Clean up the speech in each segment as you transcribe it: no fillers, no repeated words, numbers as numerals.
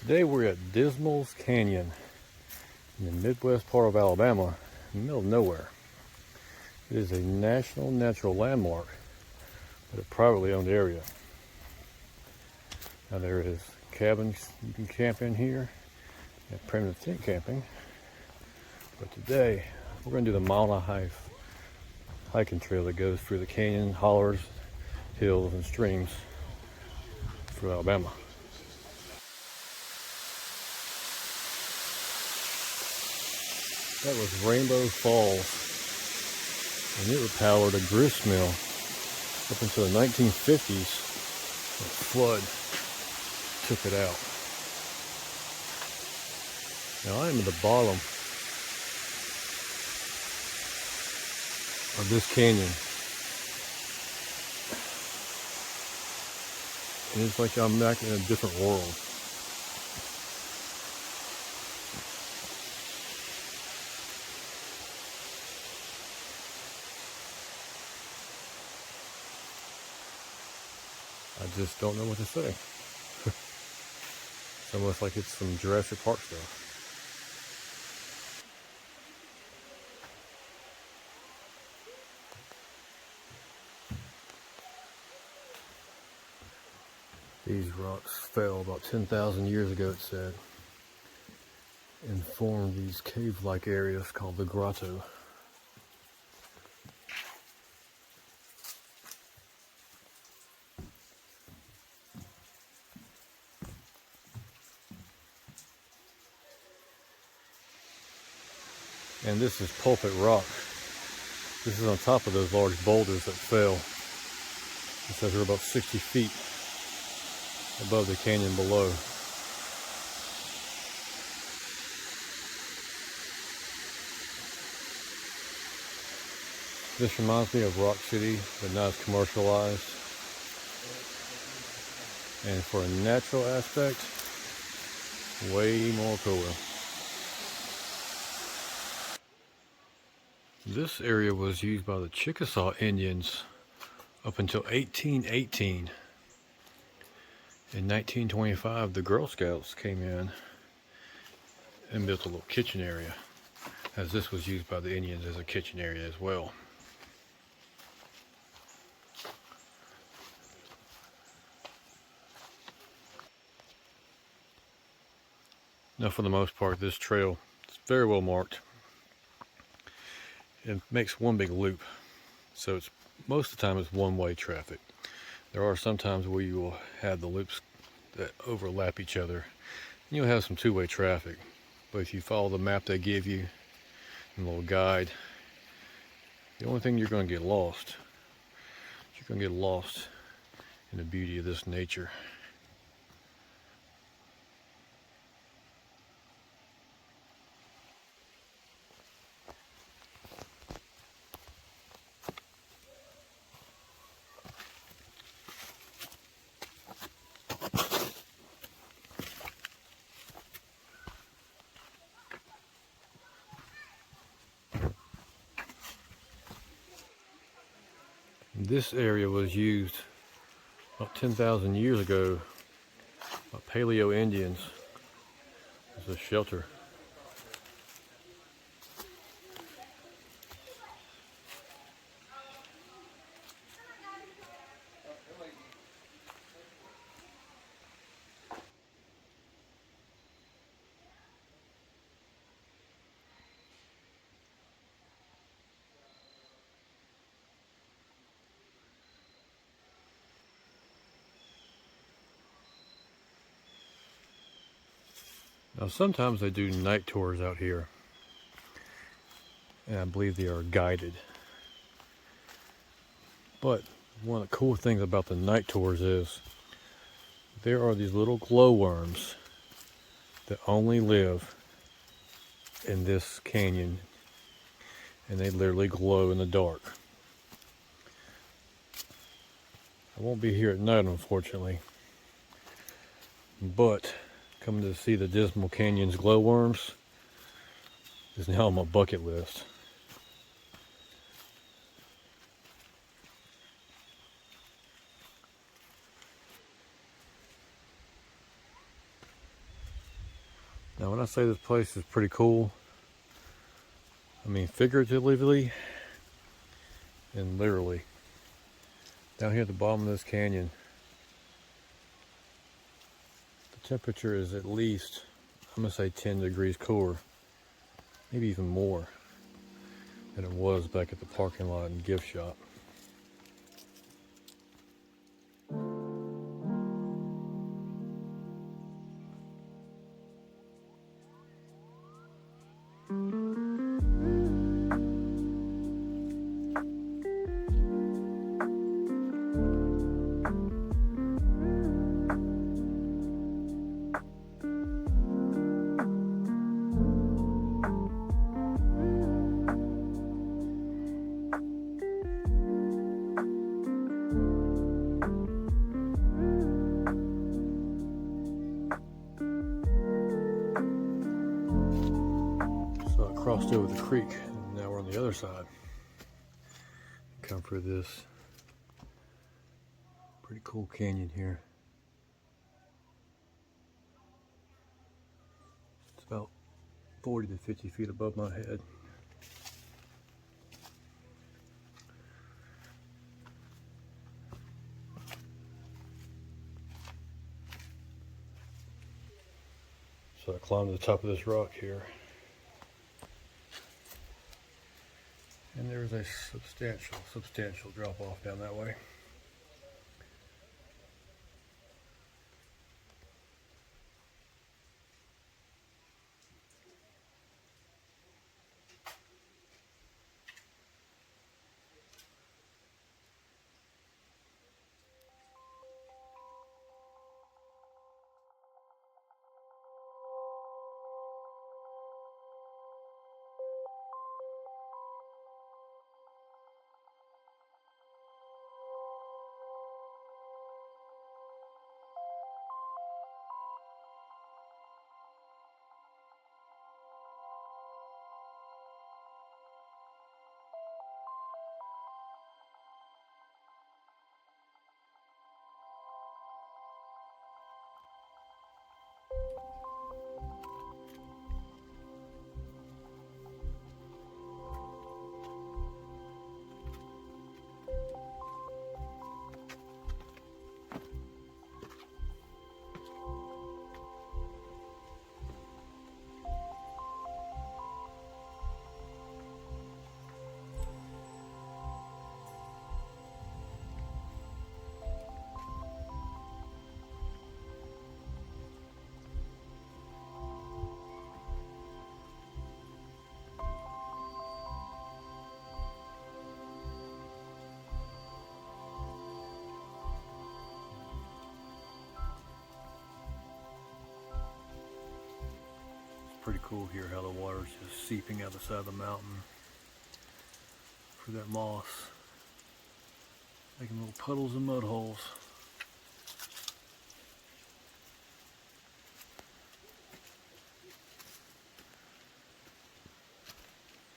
Today we're at Dismals Canyon in the Midwest part of Alabama, in the middle of nowhere. It is a national natural landmark, but a privately owned area. Now there is cabins you can camp in here, and permanent tent camping. But today we're going to do the mile-and-a-half hiking trail that goes through the canyon, hollers, hills, and streams through Alabama. That was Rainbow Falls, and it would power the grist mill up until the 1950s. A flood took it out. Now I am at the bottom of this canyon, and it's like I'm back in a different world. I just don't know what to say. It's almost like it's some Jurassic Park stuff. These rocks fell about 10,000 years ago, it said, and formed these cave-like areas called the grotto. And this is Pulpit Rock. This is on top of those large boulders that fell. It says they're about 60 feet above the canyon below. This reminds me of Rock City, but not as commercialized. And for a natural aspect, way more cooler. This area was used by the Chickasaw Indians up until 1818. In 1925, the Girl Scouts came in and built a little kitchen area, as this was used by the Indians as a kitchen area as well. Now, for the most part, this trail is very well marked. It makes one big loop, so it's most of the time it's one-way traffic. There are some times where you will have the loops that overlap each other, and you'll have some two-way traffic. But if you follow the map they give you and a little guide, the only thing you're going to get lost, you're going to get lost in the beauty of this nature. This area was used about 10,000 years ago by Paleo Indians as a shelter. Now sometimes they do night tours out here, and I believe they are guided. But one of the cool things about the night tours is there are these little glowworms that only live in this canyon, and they literally glow in the dark. I won't be here at night, unfortunately, but coming to see the Dismal Canyon's glowworms is now on my bucket list. When I say this place is pretty cool, I mean figuratively and literally. Down here at the bottom of this canyon, the temperature is at least, I'm gonna say 10 degrees cooler, maybe even more than it was back at the parking lot and gift shop. So I crossed over the creek, and now we're on the other side. Come through this pretty cool canyon here. It's about 40 to 50 feet above my head. So I climbed to the top of this rock here. And there's a substantial drop off down that way. Pretty cool here how the water's just seeping out the side of the mountain through that moss, making little puddles and mud holes.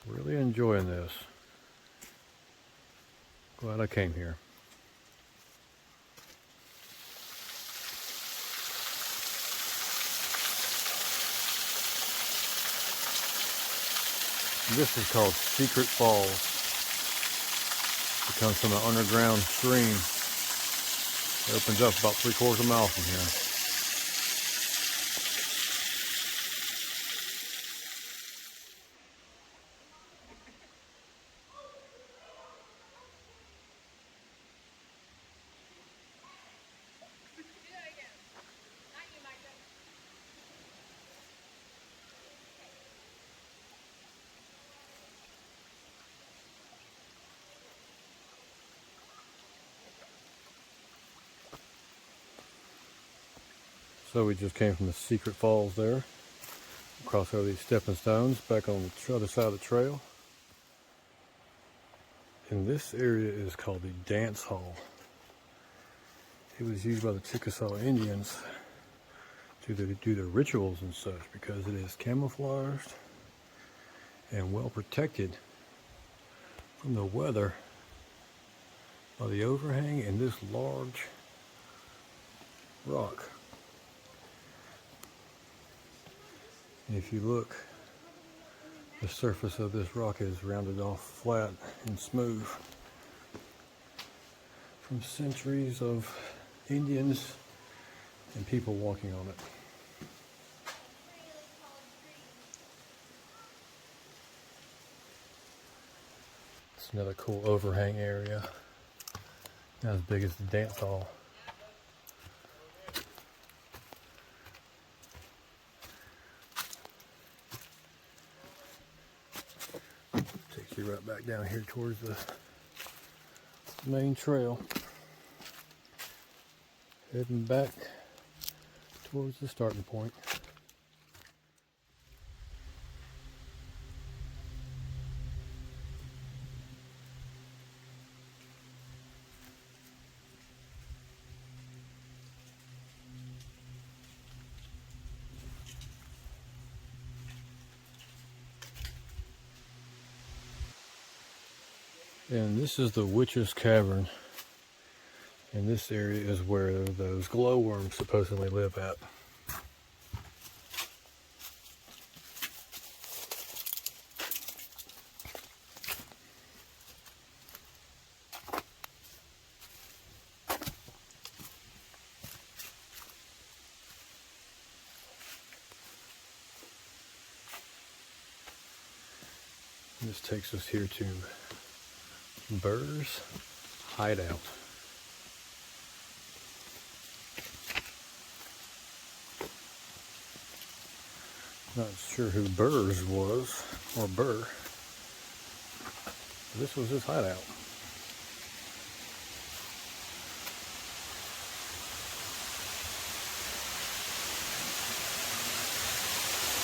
Really enjoying this. Glad I came here. This is called Secret Falls. It comes from an underground stream. It opens up about 3/4 of a mile from here. So we just came from the Secret Falls there. Cross over these stepping stones, back on the other side of the trail. And this area is called the Dance Hall. It was used by the Chickasaw Indians to do their rituals and such because it is camouflaged and well protected from the weather by the overhang and this large rock. If you look, the surface of this rock is rounded off flat and smooth from centuries of Indians and people walking on it. It's another cool overhang area. Not as big as the dance hall. Takes you right back down here towards the main trail. Heading back towards the starting point. And this is the Witch's Cavern. And this area is where those glowworms supposedly live at. And this takes us here to Burr's Hideout. Not sure who Burr's was, or Burr. This was his hideout.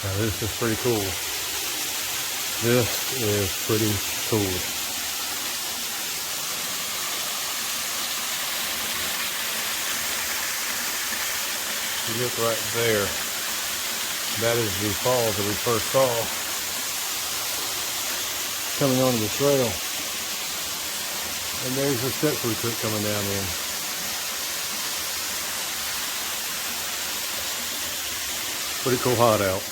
Now this is pretty cool. This is pretty cool. You look right there. That is the falls that we first saw coming onto the trail. And there's the steps we took coming down in. Pretty cool hideout.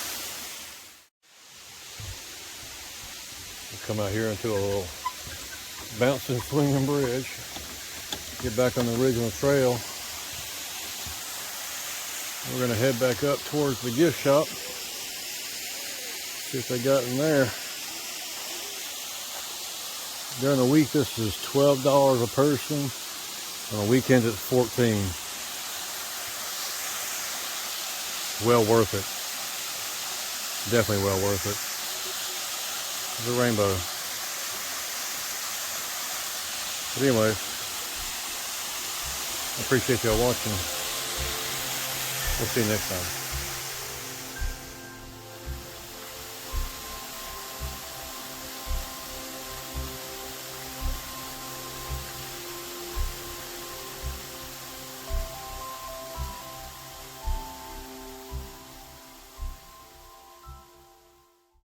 We come out here into a little bouncing swinging bridge. Get back on the original trail. We're going to head back up towards the gift shop. See if they got in there. During the week, this is $12 a person. On the weekends, it's $14. Well worth it. Definitely well worth it. It's a rainbow. But anyways, I appreciate y'all watching. We'll see you next time.